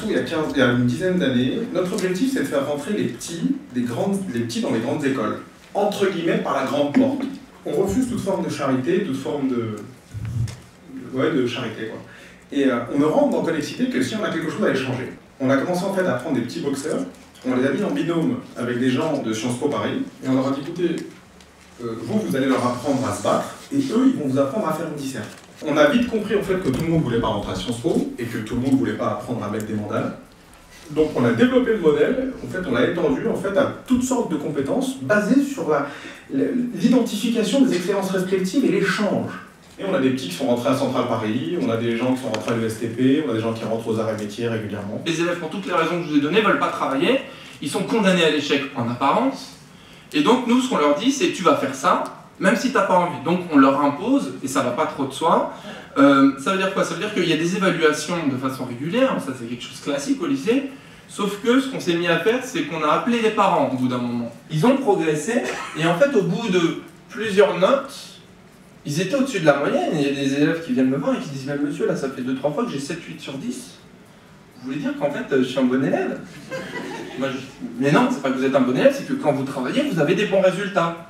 il y a une dizaine d'années, notre objectif c'est de faire rentrer les petits dans les grandes écoles, entre guillemets par la grande porte. On refuse toute forme de charité, toute forme de charité, quoi. Et on ne rentre dans Connexité que si on a quelque chose à échanger. On a commencé en fait à prendre des petits boxeurs, on les a mis en binôme avec des gens de Sciences Po Paris, et on leur a dit écoutez, vous allez leur apprendre à se battre, et eux, ils vont vous apprendre à faire une dissert. On a vite compris en fait que tout le monde ne voulait pas rentrer à Sciences Po, et que tout le monde ne voulait pas apprendre à mettre des mandales. Donc on a développé le modèle, en fait on l'a étendu en fait, à toutes sortes de compétences basées sur l'identification des expériences respectives et l'échange. Et on a des petits qui sont rentrés à Centrale Paris, on a des gens qui sont rentrés à l'ESTP, on a des gens qui rentrent aux arts et métiers régulièrement. Les élèves, pour toutes les raisons que je vous ai données, ne veulent pas travailler, ils sont condamnés à l'échec en apparence, et donc nous, ce qu'on leur dit, c'est tu vas faire ça, même si tu n'as pas envie. Donc on leur impose, et ça ne va pas trop de soi. Ça veut dire quoi? Ça veut dire qu'il y a des évaluations de façon régulière, ça c'est quelque chose de classique au lycée, sauf que ce qu'on s'est mis à faire, c'est qu'on a appelé les parents au bout d'un moment. Ils ont progressé, et en fait au bout de plusieurs notes, ils étaient au-dessus de la moyenne. Il y a des élèves qui viennent me voir et qui disent mais monsieur, là ça fait 2-3 fois que j'ai 7-8 sur 10. Vous voulez dire qu'en fait je suis un bon élève? Mais non, c'est pas que vous êtes un bon élève, c'est que quand vous travaillez, vous avez des bons résultats.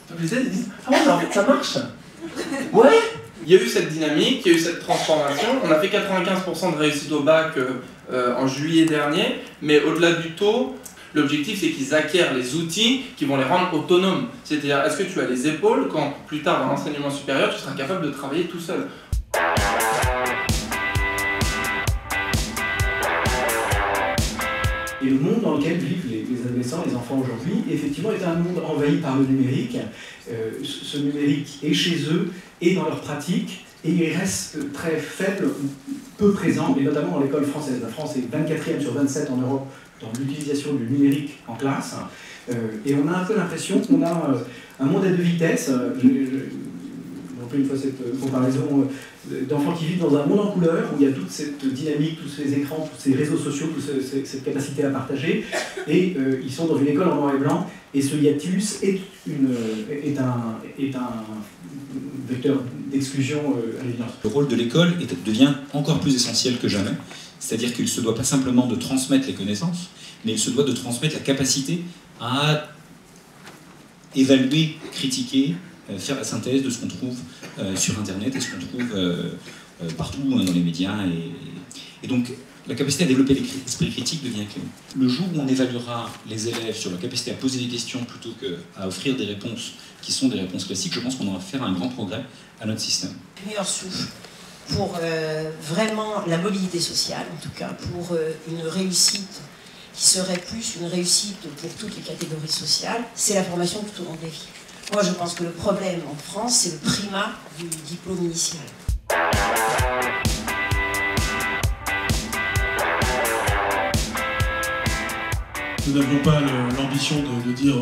Donc les élèves ils disent ah ouais, mais en fait ça marche. Ouais. Il y a eu cette dynamique, il y a eu cette transformation. On a fait 95% de réussite au bac en juillet dernier, mais au-delà du taux, l'objectif c'est qu'ils acquièrent les outils qui vont les rendre autonomes. C'est-à-dire, est-ce que tu as les épaules quand plus tard dans l'enseignement supérieur, tu seras capable de travailler tout seul? Et le monde dans lequel vivent les adolescents, les enfants aujourd'hui, effectivement, est un monde envahi par le numérique. Ce numérique est chez eux et dans leur pratique, et il reste très faible, peu présent, et notamment dans l'école française. La France est 24e sur 27 en Europe dans l'utilisation du numérique en classe, et on a un peu l'impression qu'on a un monde à deux vitesses. J'ai une fois cette comparaison d'enfants qui vivent dans un monde en couleur, où il y a toute cette dynamique, tous ces écrans, tous ces réseaux sociaux, toute cette capacité à partager, et ils sont dans une école en noir et blanc, et ce hiatus est un vecteur d'exclusion à l'évidence. Le rôle de l'école devient encore plus essentiel que jamais, c'est-à-dire qu'il ne se doit pas simplement de transmettre les connaissances, mais il se doit de transmettre la capacité à évaluer, critiquer, faire la synthèse de ce qu'on trouve sur Internet et ce qu'on trouve partout dans les médias. Et donc, la capacité à développer l'esprit critique devient clé. Le jour où on évaluera les élèves sur leur capacité à poser des questions plutôt qu'à offrir des réponses qui sont des réponses classiques, je pense qu'on aura fait un grand progrès à notre système. Le meilleur souffle pour vraiment la mobilité sociale, en tout cas, pour une réussite qui serait plus une réussite pour toutes les catégories sociales, c'est la formation tout au long des vies. Moi, je pense que le problème en France, c'est le primat du diplôme initial. Nous n'avions pas l'ambition de dire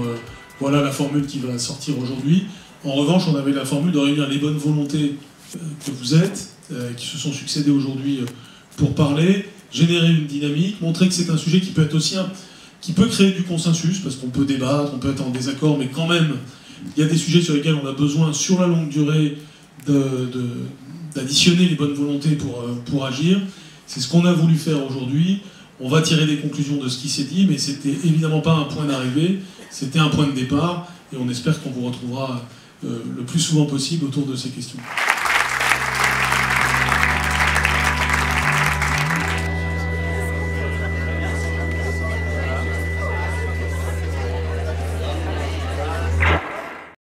voilà la formule qui va sortir aujourd'hui. En revanche, on avait la formule de réunir les bonnes volontés que vous êtes, qui se sont succédées aujourd'hui pour parler, générer une dynamique, montrer que c'est un sujet qui peut être aussi qui peut créer du consensus, parce qu'on peut débattre, on peut être en désaccord, mais quand même, il y a des sujets sur lesquels on a besoin, sur la longue durée, d'additionner les bonnes volontés pour agir. C'est ce qu'on a voulu faire aujourd'hui. On va tirer des conclusions de ce qui s'est dit, mais c'était évidemment pas un point d'arrivée, c'était un point de départ, et on espère qu'on vous retrouvera le plus souvent possible autour de ces questions.